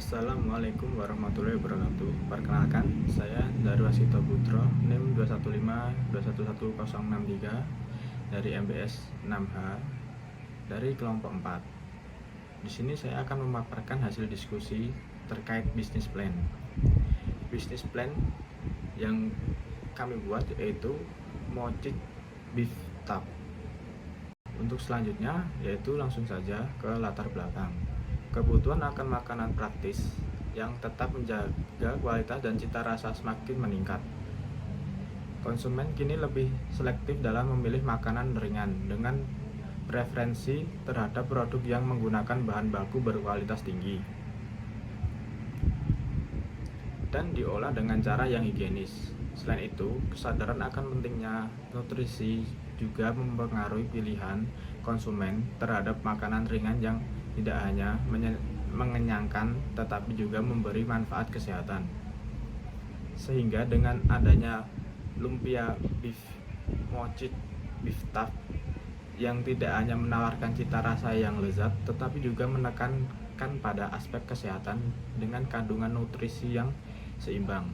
Assalamualaikum warahmatullahi wabarakatuh. Perkenalkan, saya Darwasito Putro, NIM 215211063 dari MBS 6H dari kelompok 4. Di sini saya akan memaparkan hasil diskusi terkait bisnis plan. Bisnis plan yang kami buat yaitu Mochik Beef Tub. Untuk selanjutnya yaitu langsung saja ke latar belakang. Kebutuhan akan makanan praktis yang tetap menjaga kualitas dan cita rasa semakin meningkat. Konsumen kini lebih selektif dalam memilih makanan ringan dengan preferensi terhadap produk yang menggunakan bahan baku berkualitas tinggi dan diolah dengan cara yang higienis. Selain itu, kesadaran akan pentingnya nutrisi juga mempengaruhi pilihan konsumen terhadap makanan ringan yang tidak hanya mengenyangkan tetapi juga memberi manfaat kesehatan. Sehingga dengan adanya lumpia beef mochit beef tub yang tidak hanya menawarkan cita rasa yang lezat tetapi juga menekankan pada aspek kesehatan dengan kandungan nutrisi yang seimbang.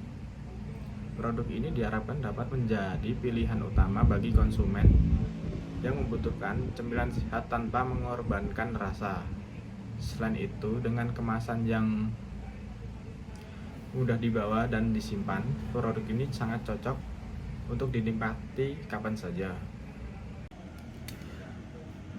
Produk ini diharapkan dapat menjadi pilihan utama bagi konsumen yang membutuhkan cemilan sehat tanpa mengorbankan rasa. Selain itu, dengan kemasan yang mudah dibawa dan disimpan, produk ini sangat cocok untuk dinikmati kapan saja.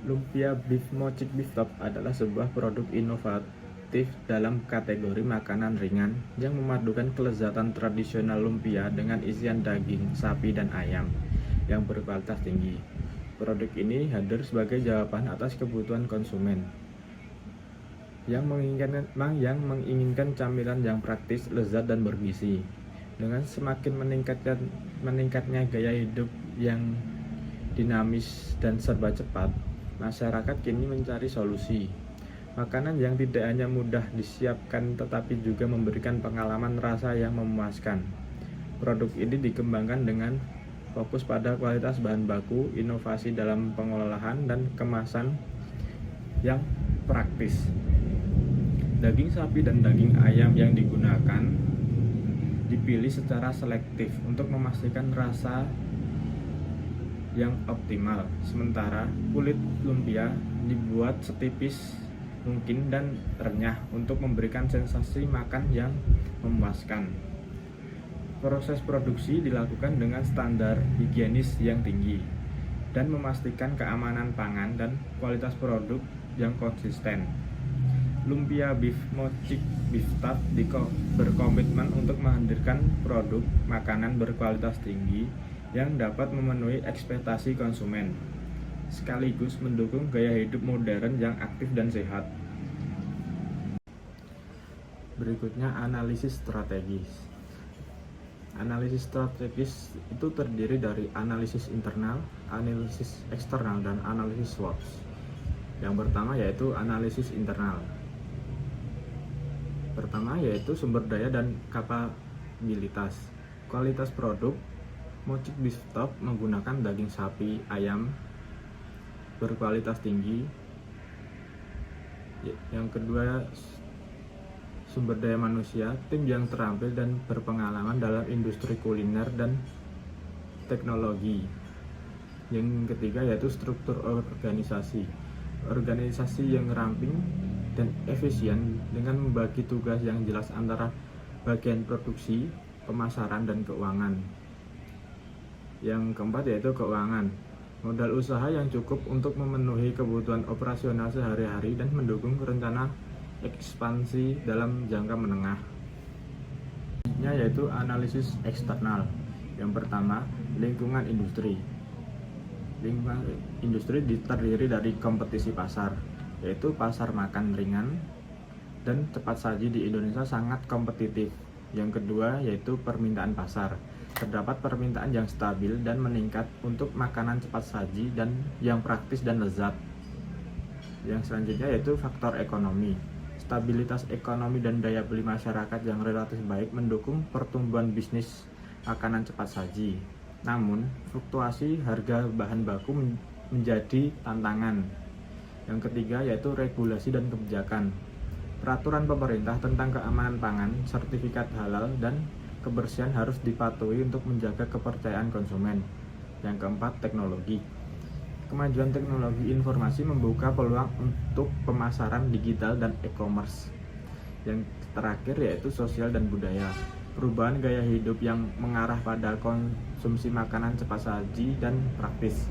Lumpia Beef Mochik Beef Tub adalah sebuah produk inovatif dalam kategori makanan ringan yang memadukan kelezatan tradisional lumpia dengan isian daging sapi dan ayam yang berkualitas tinggi. Produk ini hadir sebagai jawaban atas kebutuhan konsumen yang menginginkan camilan yang praktis, lezat, dan bergizi. Dengan semakin meningkatnya gaya hidup yang dinamis dan serba cepat, masyarakat kini mencari solusi makanan yang tidak hanya mudah disiapkan tetapi juga memberikan pengalaman rasa yang memuaskan. Produk ini dikembangkan dengan fokus pada kualitas bahan baku, inovasi dalam pengolahan, dan kemasan yang praktis. Daging sapi dan daging ayam yang digunakan dipilih secara selektif untuk memastikan rasa yang optimal. Sementara kulit lumpia dibuat setipis mungkin dan renyah untuk memberikan sensasi makan yang memuaskan. Proses produksi dilakukan dengan standar higienis yang tinggi dan memastikan keamanan pangan dan kualitas produk yang konsisten. Lumpia Beef Mochik Beef Tub berkomitmen untuk menghadirkan produk makanan berkualitas tinggi yang dapat memenuhi ekspektasi konsumen, sekaligus mendukung gaya hidup modern yang aktif dan sehat. Berikutnya analisis strategis. Analisis strategis itu terdiri dari analisis internal, analisis eksternal, dan analisis SWOT. Yang pertama yaitu analisis internal. Pertama yaitu sumber daya dan kapabilitas. Kualitas produk Mochik Beef Tub menggunakan daging sapi, ayam berkualitas tinggi. Yang kedua, sumber daya manusia, tim yang terampil dan berpengalaman dalam industri kuliner dan teknologi. Yang ketiga yaitu struktur organisasi. Organisasi yang ramping dan efisien dengan membagi tugas yang jelas antara bagian produksi, pemasaran, dan keuangan. Yang keempat yaitu keuangan. Modal usaha yang cukup untuk memenuhi kebutuhan operasional sehari-hari dan mendukung rencana ekspansi dalam jangka menengah. Selanjutnya yaitu analisis eksternal. Yang pertama, lingkungan industri. Lingkungan industri terdiri dari kompetisi pasar, yaitu pasar makan ringan dan cepat saji di Indonesia sangat kompetitif. Yang kedua yaitu permintaan pasar. Terdapat permintaan yang stabil dan meningkat untuk makanan cepat saji dan yang praktis dan lezat. Yang selanjutnya yaitu faktor ekonomi. Stabilitas ekonomi dan daya beli masyarakat yang relatif baik mendukung pertumbuhan bisnis makanan cepat saji. Namun, fluktuasi harga bahan baku menjadi tantangan. Yang ketiga yaitu regulasi dan kebijakan. Peraturan pemerintah tentang keamanan pangan, sertifikat halal, dan kebersihan harus dipatuhi untuk menjaga kepercayaan konsumen. Yang keempat, teknologi. Kemajuan teknologi informasi membuka peluang untuk pemasaran digital dan e-commerce. Yang terakhir yaitu sosial dan budaya. Perubahan gaya hidup yang mengarah pada konsumsi makanan cepat saji dan praktis.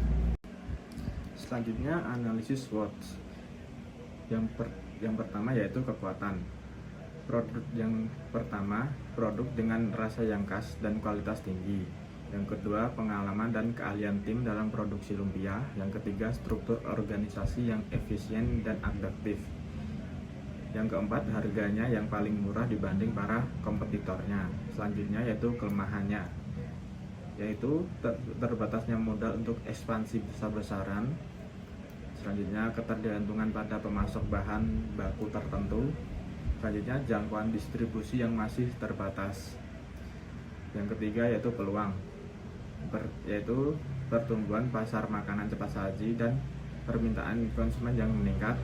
Selanjutnya, analisis SWOT. Yang pertama yaitu kekuatan. Produk yang pertama, produk dengan rasa yang khas dan kualitas tinggi. Yang kedua, pengalaman dan keahlian tim dalam produksi lumpia. Yang ketiga, struktur organisasi yang efisien dan adaptif. Yang keempat, harganya yang paling murah dibanding para kompetitornya. Selanjutnya yaitu kelemahannya, yaitu terbatasnya modal untuk ekspansi besar-besaran. Selanjutnya, ketergantungan pada pemasok bahan baku tertentu. Selanjutnya, jangkauan distribusi yang masih terbatas. Yang ketiga yaitu peluang, yaitu pertumbuhan pasar makanan cepat saji dan permintaan konsumen yang meningkat,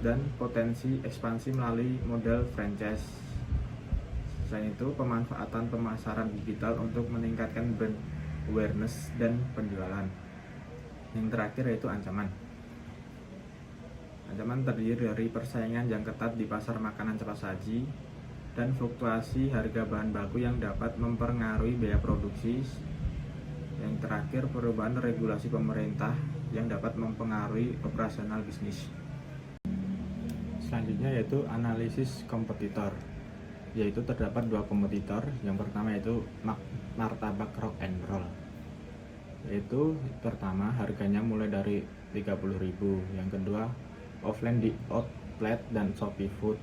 dan potensi ekspansi melalui model franchise. Selain itu, pemanfaatan pemasaran digital untuk meningkatkan brand awareness dan penjualan. Yang terakhir yaitu ancaman. Ancaman terdiri dari persaingan yang ketat di pasar makanan cepat saji dan fluktuasi harga bahan baku yang dapat mempengaruhi biaya produksi. Yang terakhir, perubahan regulasi pemerintah yang dapat mempengaruhi operasional bisnis. Selanjutnya yaitu analisis kompetitor, yaitu terdapat dua kompetitor. Yang pertama yaitu martabak rock and roll, yaitu pertama harganya mulai dari 30.000. Yang kedua, offline di outlet dan Shopee Food.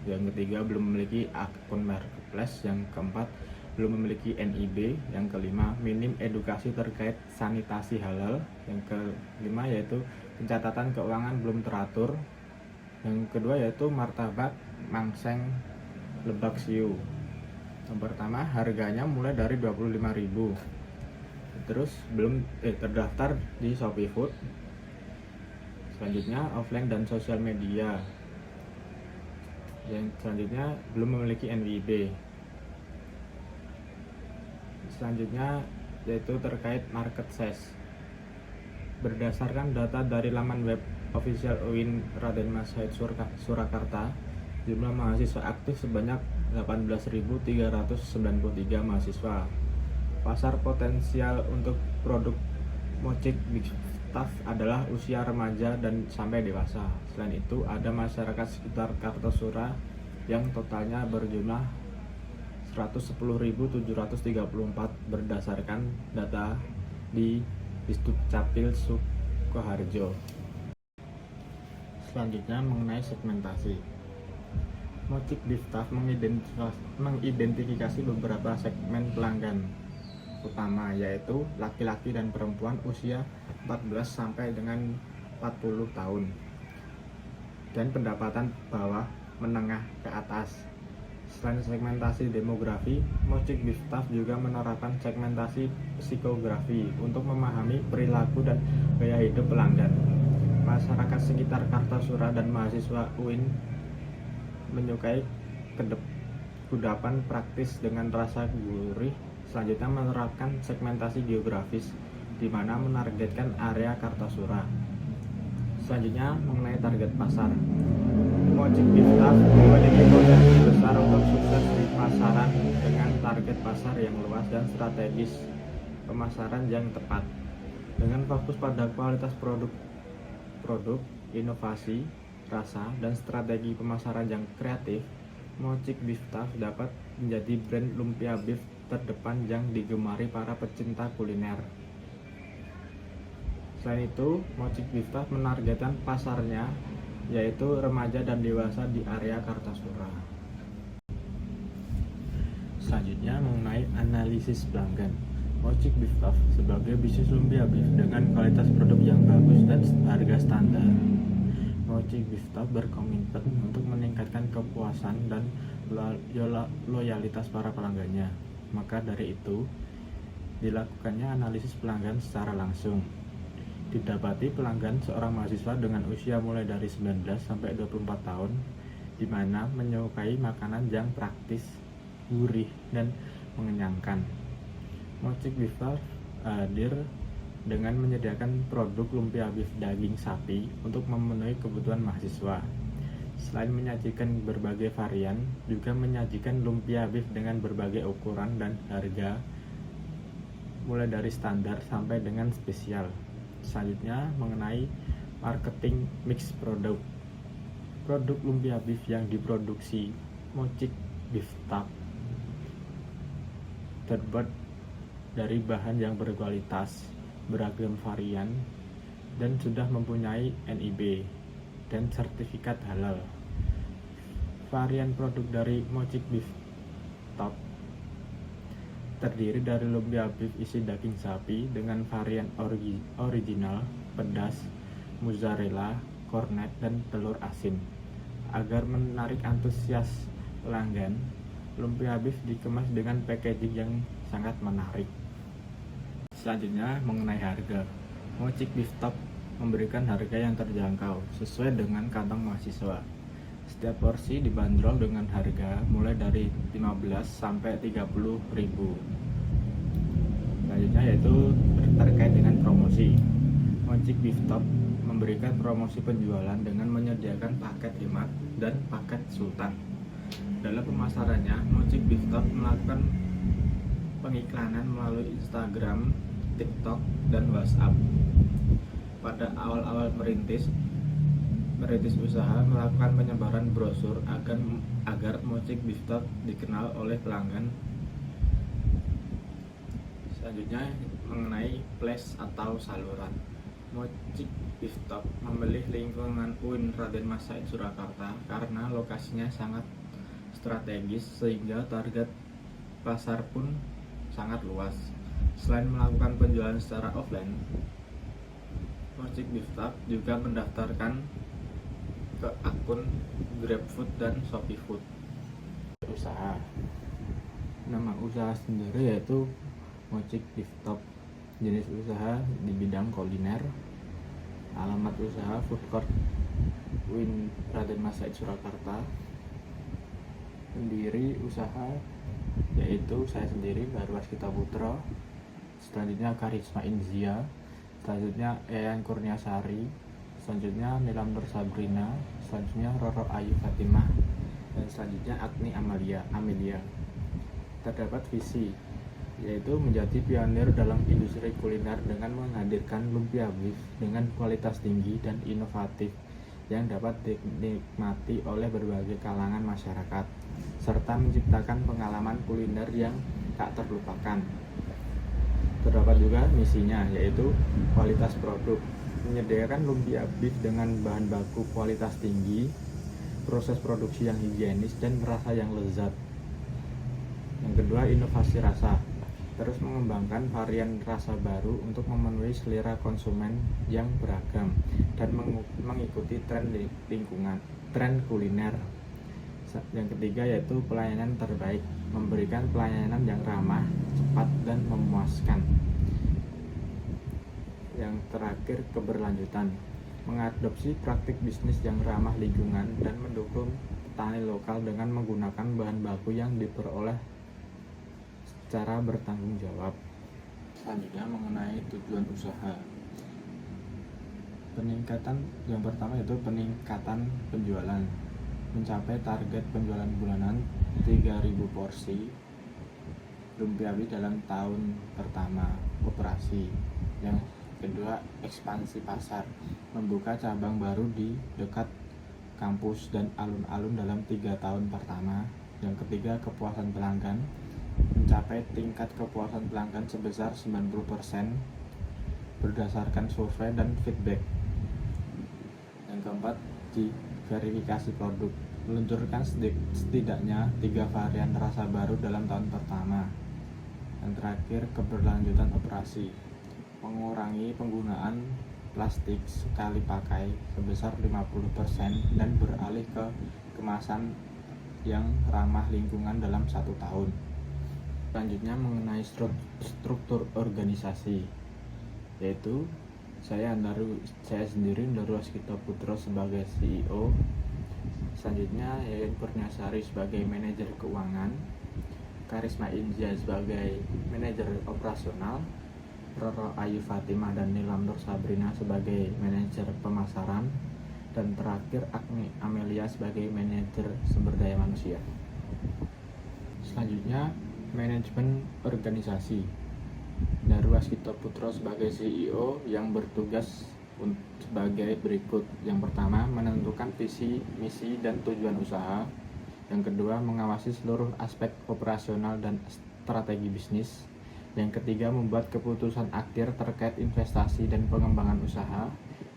Yang ketiga, belum memiliki akun marketplace. Yang keempat, belum memiliki NIB. Yang kelima, minim edukasi terkait sanitasi halal. Yang kelima yaitu pencatatan keuangan belum teratur. Yang kedua yaitu martabak Mangseng Lebak Siu. Yang pertama, harganya mulai dari 25.000. Terus belum terdaftar di Shopee Food. Selanjutnya, offline dan sosial media. Yang selanjutnya, belum memiliki NWB. Selanjutnya yaitu terkait market size. Berdasarkan data dari laman web official UIN Raden Mas Said Surakarta, jumlah mahasiswa aktif sebanyak 18.393 mahasiswa. Pasar potensial untuk produk Mochik Beef Stuff adalah usia remaja dan sampai dewasa. Selain itu, ada masyarakat sekitar Kartosura yang totalnya berjumlah 110.734 berdasarkan data di Disdukcapil Sukoharjo. Selanjutnya, mengenai segmentasi. Mochik Beef Stuff mengidentifikasi beberapa segmen pelanggan utama, yaitu laki-laki dan perempuan usia 14 sampai dengan 40 tahun dan pendapatan bawah menengah ke atas. Selain segmentasi demografi, Mochik Beef Stuff juga menerapkan segmentasi psikografi untuk memahami perilaku dan gaya hidup pelanggan. Masyarakat sekitar Kartasura dan mahasiswa UIN menyukai kudapan praktis dengan rasa gurih. Selanjutnya, menerapkan segmentasi geografis di mana menargetkan area Kartasura. Selanjutnya, mengenai target pasar. Mochik Beef Stuff memiliki potensi besar untuk sukses di pasaran dengan target pasar yang luas dan strategis pemasaran yang tepat. Dengan fokus pada kualitas produk, inovasi, rasa, dan strategi pemasaran yang kreatif, Mochik Beef Stuff dapat menjadi brand lumpia beef terdepan yang digemari para pecinta kuliner. Selain itu, Mochik Beef Stuff menargetkan pasarnya yaitu remaja dan dewasa di area Kartasura. Selanjutnya, mengenai analisis pelanggan. Mochik Beef Stuff sebagai bisnis lumpia beef dengan kualitas produk yang bagus dan harga standar. Mochik Beef Stuff berkomitmen untuk meningkatkan kepuasan dan loyalitas para pelanggannya. Maka dari itu, dilakukannya analisis pelanggan secara langsung. Didapati pelanggan seorang mahasiswa dengan usia mulai dari 19 sampai 24 tahun di mana menyukai makanan yang praktis, gurih, dan mengenyangkan. Mochik Beef Love hadir dengan menyediakan produk lumpia beef daging sapi untuk memenuhi kebutuhan mahasiswa. Selain menyajikan berbagai varian, juga menyajikan lumpia beef dengan berbagai ukuran dan harga, mulai dari standar sampai dengan spesial. Selanjutnya mengenai marketing mix produk. Produk lumpia beef yang diproduksi Mochik Beef Tub terbuat dari bahan yang berkualitas, beragam varian, dan sudah mempunyai NIB dan sertifikat halal. Varian produk dari Mochik Beef Tub terdiri dari lumpia beef isi daging sapi dengan varian original, pedas, mozzarella, kornet, dan telur asin. Agar menarik antusias pelanggan, lumpia beef dikemas dengan packaging yang sangat menarik. Selanjutnya mengenai harga. Mochik Beef Tub memberikan harga yang terjangkau sesuai dengan kantong mahasiswa. Setiap porsi dibanderol dengan harga mulai dari 15 sampai 30 ribu. Selanjutnya yaitu terkait dengan promosi. Mochik Beef Tub memberikan promosi penjualan dengan menyediakan paket hemat dan paket sultan. Dalam pemasarannya, Mochik Beef Tub melakukan pengiklanan melalui Instagram, TikTok, dan WhatsApp. Pada awal-awal merintis usaha melakukan penyebaran brosur agar Mochik Beef Tub dikenal oleh pelanggan. Selanjutnya mengenai place atau saluran. Mochik Beef Tub memilih lingkungan UIN Raden Mas Said Surakarta karena lokasinya sangat strategis sehingga target pasar pun sangat luas. Selain melakukan penjualan secara offline, Mochik Beef Tub juga mendaftarkan ke akun GrabFood dan ShopeeFood. Usaha. Nama usaha sendiri yaitu Mochik Beef Tub. Jenis usaha di bidang kuliner. Alamat usaha Food Court UIN Raden Mas Said Surakarta. Pendiri usaha yaitu saya sendiri, Baru Waskita Putra. Selanjutnya Karisma Inzia. Selanjutnya Yayan Kurniasari. Selanjutnya Nilam Nur Sabrina. Selanjutnya Roro Ayu Fatimah. Dan selanjutnya Agni Amelia. Terdapat visi, yaitu menjadi pionir dalam industri kuliner dengan menghadirkan lumpia beef dengan kualitas tinggi dan inovatif yang dapat dinikmati oleh berbagai kalangan masyarakat, serta menciptakan pengalaman kuliner yang tak terlupakan. Terdapat juga misinya, yaitu kualitas produk, menyediakan lumpia beef dengan bahan baku kualitas tinggi, proses produksi yang higienis, dan rasa yang lezat. Yang kedua, inovasi rasa, terus mengembangkan varian rasa baru untuk memenuhi selera konsumen yang beragam dan mengikuti tren kuliner. Yang ketiga yaitu pelayanan terbaik, memberikan pelayanan yang ramah, cepat, dan memuaskan. Yang terakhir, keberlanjutan, mengadopsi praktik bisnis yang ramah lingkungan dan mendukung petani lokal dengan menggunakan bahan baku yang diperoleh secara bertanggung jawab. Selanjutnya mengenai tujuan usaha. Peningkatan yang pertama yaitu peningkatan penjualan, mencapai target penjualan bulanan 3.000 porsi lumpia beef dalam tahun pertama operasi. Yang kedua, ekspansi pasar, membuka cabang baru di dekat kampus dan alun-alun dalam 3 tahun pertama. Yang ketiga, kepuasan pelanggan, mencapai tingkat kepuasan pelanggan sebesar 90% berdasarkan survei dan feedback. Yang keempat, di verifikasi produk, meluncurkan setidaknya 3 varian rasa baru dalam tahun pertama. Yang terakhir, keberlanjutan operasi, mengurangi penggunaan plastik sekali pakai sebesar 50% dan beralih ke kemasan yang ramah lingkungan dalam 1 tahun. Selanjutnya mengenai struktur organisasi, yaitu saya sendiri, Baru Waskita Putra sebagai CEO, Selanjutnya Yayan Kurniasari sebagai manajer keuangan, Karisma Inzia sebagai manajer operasional, Roro Ayu Fatimah dan Nilam Nur Sabrina sebagai manajer pemasaran, dan terakhir Agni Amelia sebagai manajer sumber daya manusia. Selanjutnya manajemen organisasi. Daru Waskito Putro sebagai CEO yang bertugas sebagai berikut. Yang pertama, menentukan visi, misi, dan tujuan usaha. Yang kedua, mengawasi seluruh aspek operasional dan strategi bisnis. Yang ketiga, membuat keputusan akhir terkait investasi dan pengembangan usaha.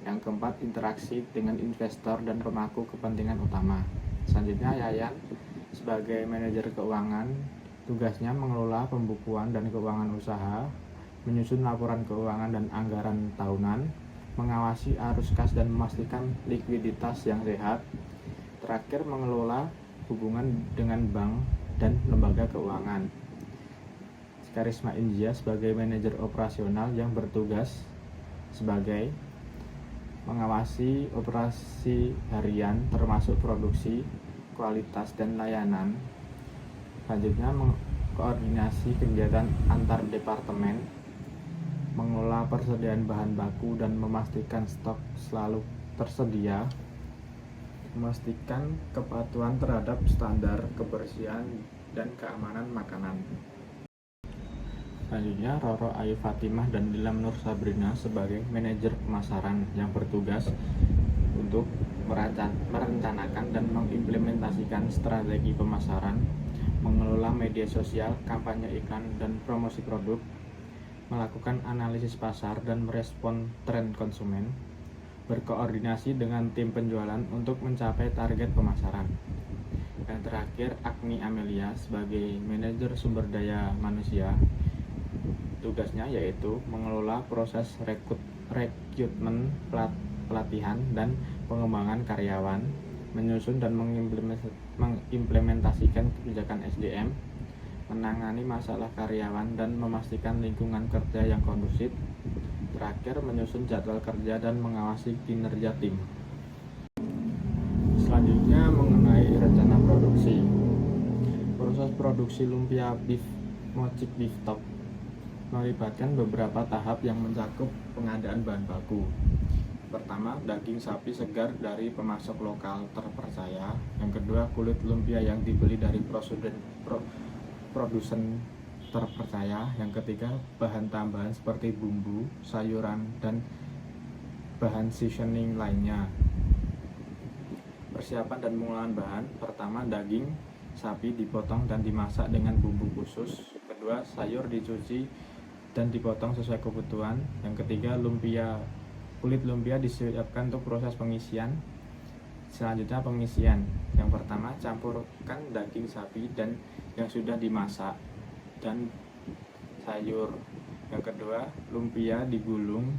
Yang keempat, interaksi dengan investor dan pemangku kepentingan utama. Selanjutnya, Yayan sebagai manajer keuangan, tugasnya mengelola pembukuan dan keuangan usaha, menyusun laporan keuangan dan anggaran tahunan, mengawasi arus kas dan memastikan likuiditas yang sehat. Terakhir, mengelola hubungan dengan bank dan lembaga keuangan. Karisma Inzia sebagai manajer operasional yang bertugas sebagai mengawasi operasi harian termasuk produksi, kualitas, dan layanan. Selanjutnya, mengkoordinasi kegiatan antar departemen, mengelola persediaan bahan baku dan memastikan stok selalu tersedia, memastikan kepatuhan terhadap standar kebersihan dan keamanan makanan. Selanjutnya, Roro Ayu Fatimah dan Nilam Nur Sabrina sebagai manajer pemasaran yang bertugas untuk merencanakan dan mengimplementasikan strategi pemasaran, mengelola media sosial, kampanye iklan, dan promosi produk, melakukan analisis pasar dan merespon tren konsumen, berkoordinasi dengan tim penjualan untuk mencapai target pemasaran. Dan terakhir, Agni Amelia sebagai manajer sumber daya manusia. Tugasnya yaitu mengelola proses rekrutmen, pelatihan, dan pengembangan karyawan, menyusun dan mengimplementasikan kebijakan SDM, menangani masalah karyawan dan memastikan lingkungan kerja yang kondusif. Terakhir, menyusun jadwal kerja dan mengawasi kinerja tim. Selanjutnya, mengenai rencana produksi. Proses produksi lumpia beef mochi beef top melibatkan beberapa tahap yang mencakup pengadaan bahan baku. Pertama, daging sapi segar dari pemasok lokal terpercaya. Yang kedua, kulit lumpia yang dibeli dari produsen terpercaya. Yang ketiga, bahan tambahan seperti bumbu, sayuran, dan bahan seasoning lainnya. Persiapan dan pengolahan bahan. Pertama, daging sapi dipotong dan dimasak dengan bumbu khusus. Kedua, sayur dicuci dan dipotong sesuai kebutuhan. Yang ketiga, kulit lumpia disiapkan untuk proses pengisian. Selanjutnya, pengisian. Yang pertama, campurkan daging sapi dan yang sudah dimasak dan sayur. Yang kedua, lumpia digulung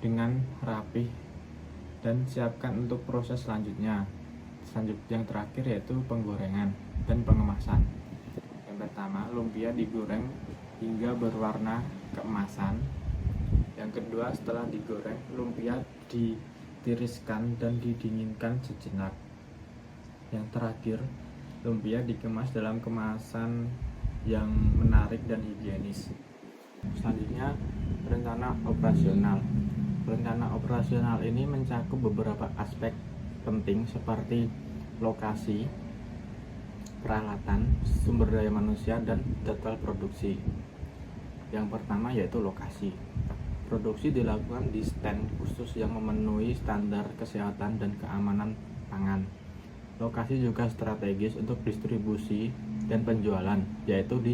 dengan rapih dan siapkan untuk proses selanjutnya. Yang terakhir yaitu penggorengan dan pengemasan. Yang pertama, lumpia digoreng hingga berwarna keemasan. Yang kedua, setelah digoreng, lumpia ditiriskan dan didinginkan sejenak. Yang terakhir, lumpia dikemas dalam kemasan yang menarik dan higienis. Selanjutnya, rencana operasional. Rencana operasional ini mencakup beberapa aspek penting seperti lokasi, peralatan, sumber daya manusia, dan jadwal produksi. Yang pertama yaitu lokasi. Produksi dilakukan di stand khusus yang memenuhi standar kesehatan dan keamanan pangan. Lokasi juga strategis untuk distribusi dan penjualan, yaitu di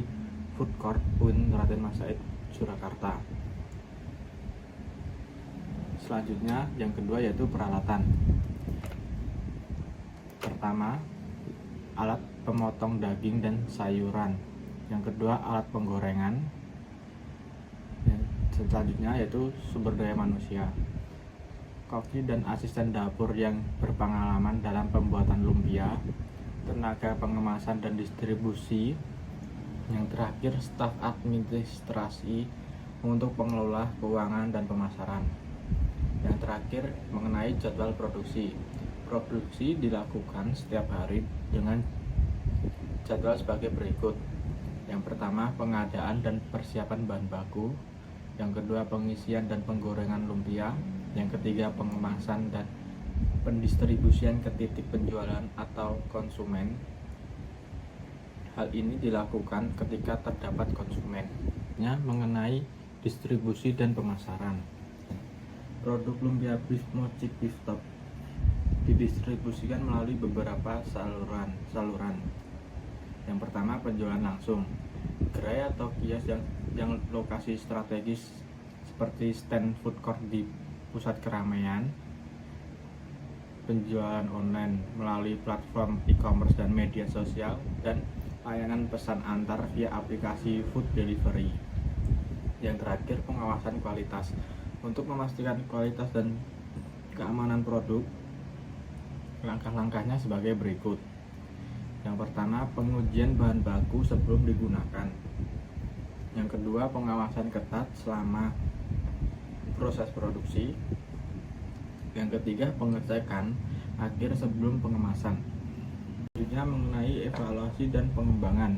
Food Court UIN Raden Mas Said, Surakarta. Selanjutnya, yang kedua yaitu peralatan. Pertama, alat pemotong daging dan sayuran. Yang kedua, alat penggorengan. Selanjutnya yaitu sumber daya manusia. Koki dan asisten dapur yang berpengalaman dalam pembuatan lumpia, tenaga pengemasan dan distribusi. Yang terakhir, staf administrasi untuk pengelola keuangan dan pemasaran. Yang terakhir, mengenai jadwal produksi. Produksi dilakukan setiap hari dengan jadwal sebagai berikut. Yang pertama, pengadaan dan persiapan bahan baku. Yang kedua, pengisian dan penggorengan lumpia. Yang ketiga, pengemasan dan pendistribusian ke titik penjualan atau konsumen. Hal ini dilakukan ketika terdapat konsumen. Mengenai distribusi dan pemasaran. Produk lumpia beef mochi beef top didistribusikan melalui beberapa saluran. Yang pertama, penjualan langsung. Gerai atau kios yang lokasi strategis seperti stand food court di pusat keramaian. Penjualan online melalui platform e-commerce dan media sosial, dan layanan pesan antar via aplikasi food delivery. Yang terakhir, pengawasan kualitas. Untuk memastikan kualitas dan keamanan produk, langkah-langkahnya sebagai berikut. Yang pertama, pengujian bahan baku sebelum digunakan. Yang kedua, pengawasan ketat selama proses produksi. Yang ketiga, pengecekan akhir sebelum pengemasan. Selanjutnya, mengenai evaluasi dan pengembangan.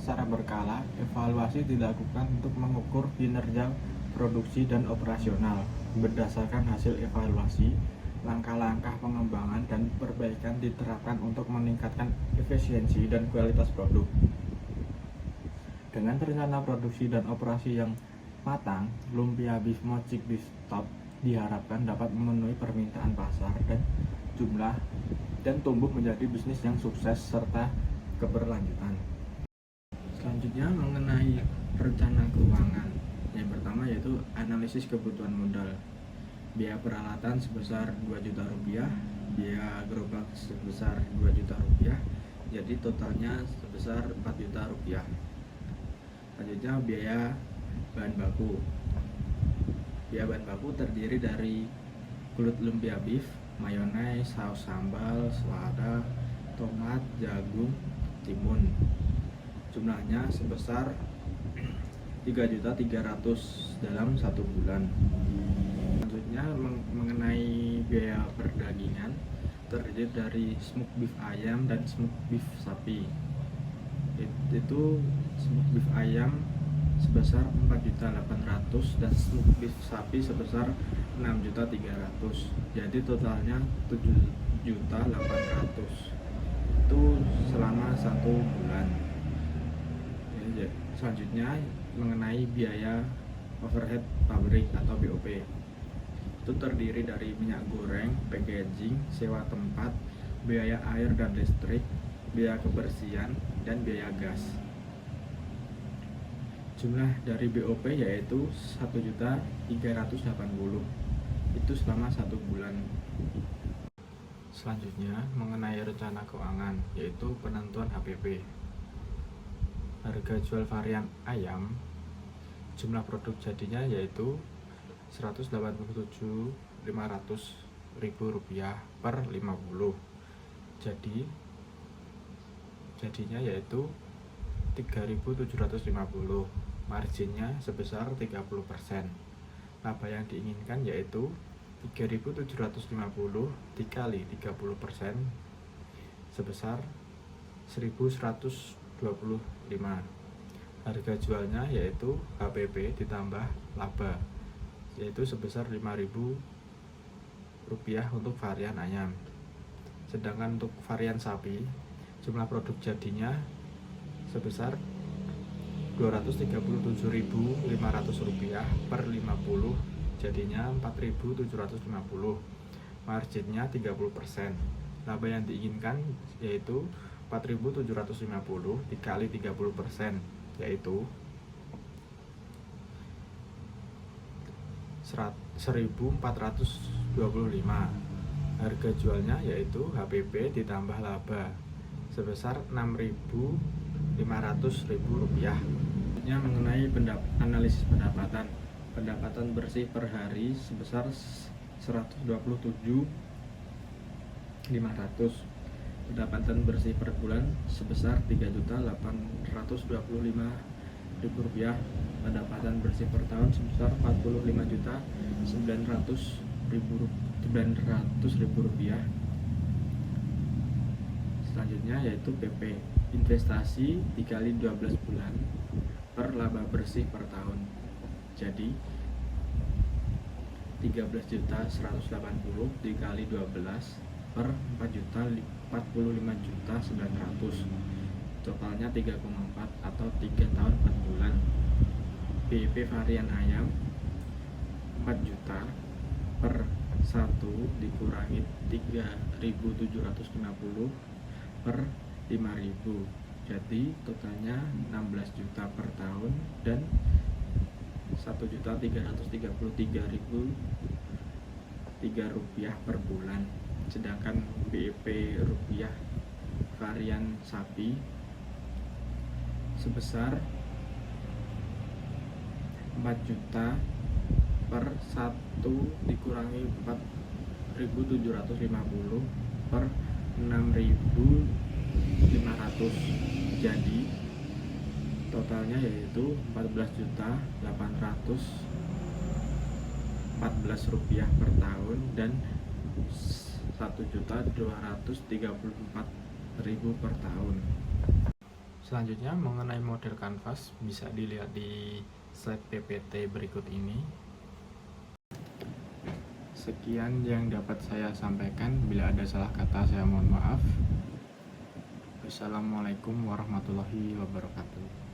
Secara berkala, evaluasi dilakukan untuk mengukur kinerja produksi dan operasional. Berdasarkan hasil evaluasi, langkah-langkah pengembangan dan perbaikan diterapkan untuk meningkatkan efisiensi dan kualitas produk. Dengan rencana produksi dan operasi yang matang, lumpia beef mochi beef top diharapkan dapat memenuhi permintaan pasar dan tumbuh menjadi bisnis yang sukses serta keberlanjutan. Selanjutnya, mengenai rencana keuangan. Yang pertama yaitu analisis kebutuhan modal. Biaya peralatan sebesar 2 juta rupiah, biaya gerobak sebesar 2 juta rupiah, jadi totalnya sebesar 4 juta rupiah. Selanjutnya, biaya bahan baku. Biaya bahan baku terdiri dari kulit lumpia beef, mayones, saus sambal, selada, tomat, jagung, timun. Jumlahnya sebesar 3.300.000 dalam 1 bulan. Selanjutnya, mengenai biaya perdagingan, terdiri dari smoke beef ayam dan smoke beef sapi. Itu smoke beef ayam sebesar 4.800.000 dan smoke beef sapi sebesar 6.300.000. Jadi totalnya 7.800.000. Itu selama 1 bulan. Selanjutnya, mengenai biaya overhead pabrik atau BOP. Itu terdiri dari minyak goreng, packaging, sewa tempat, biaya air dan listrik, biaya kebersihan, dan biaya gas. Jumlah dari BOP yaitu 1.380.000. Itu selama 1 bulan. Selanjutnya, mengenai rencana keuangan, yaitu penentuan HPP. Harga jual varian ayam, jumlah produk jadinya yaitu Rp187.500.000 per 50. Jadinya yaitu 3.750. Marginnya sebesar 30%. Laba yang diinginkan yaitu 3.750 dikali 30% sebesar 1.125. Harga jualnya yaitu HPP ditambah laba, yaitu sebesar Rp5.000 untuk varian ayam. Sedangkan untuk varian sapi, jumlah produk jadinya sebesar Rp237.500 per 50, jadinya Rp4.750. Marginnya 30%. Laba yang diinginkan yaitu 4.750 dikali 30%, yaitu 1.425. Harga jualnya yaitu HPP ditambah laba sebesar Rp6.500.000. Mengenai analisis pendapatan bersih per hari sebesar 127.500. Pendapatan bersih per bulan sebesar Rp3.825.000. Pendapatan bersih per tahun sebesar Rp45.900.000. Rp900.000. Selanjutnya yaitu PP investasi dikali 12 bulan per laba bersih per tahun. Jadi 13.180 dikali 12 per 4.045.900, totalnya 3,4 atau 3 tahun 4 bulan. BIP varian ayam 4 juta per 1 dikurangi 3.750 per 5.000, jadi totalnya 16 juta per tahun dan 1.333.003 rupiah per bulan. Sedangkan BIP rupiah varian sapi sebesar 4 juta per 1 dikurangi 4.750 per 6.500, jadi totalnya yaitu 14.814 rupiah per tahun dan 1.234.000 per tahun. Selanjutnya mengenai model kanvas bisa dilihat di slide PPT berikut ini. Sekian yang dapat saya sampaikan. Bila ada salah kata saya mohon maaf. Wassalamualaikum warahmatullahi wabarakatuh.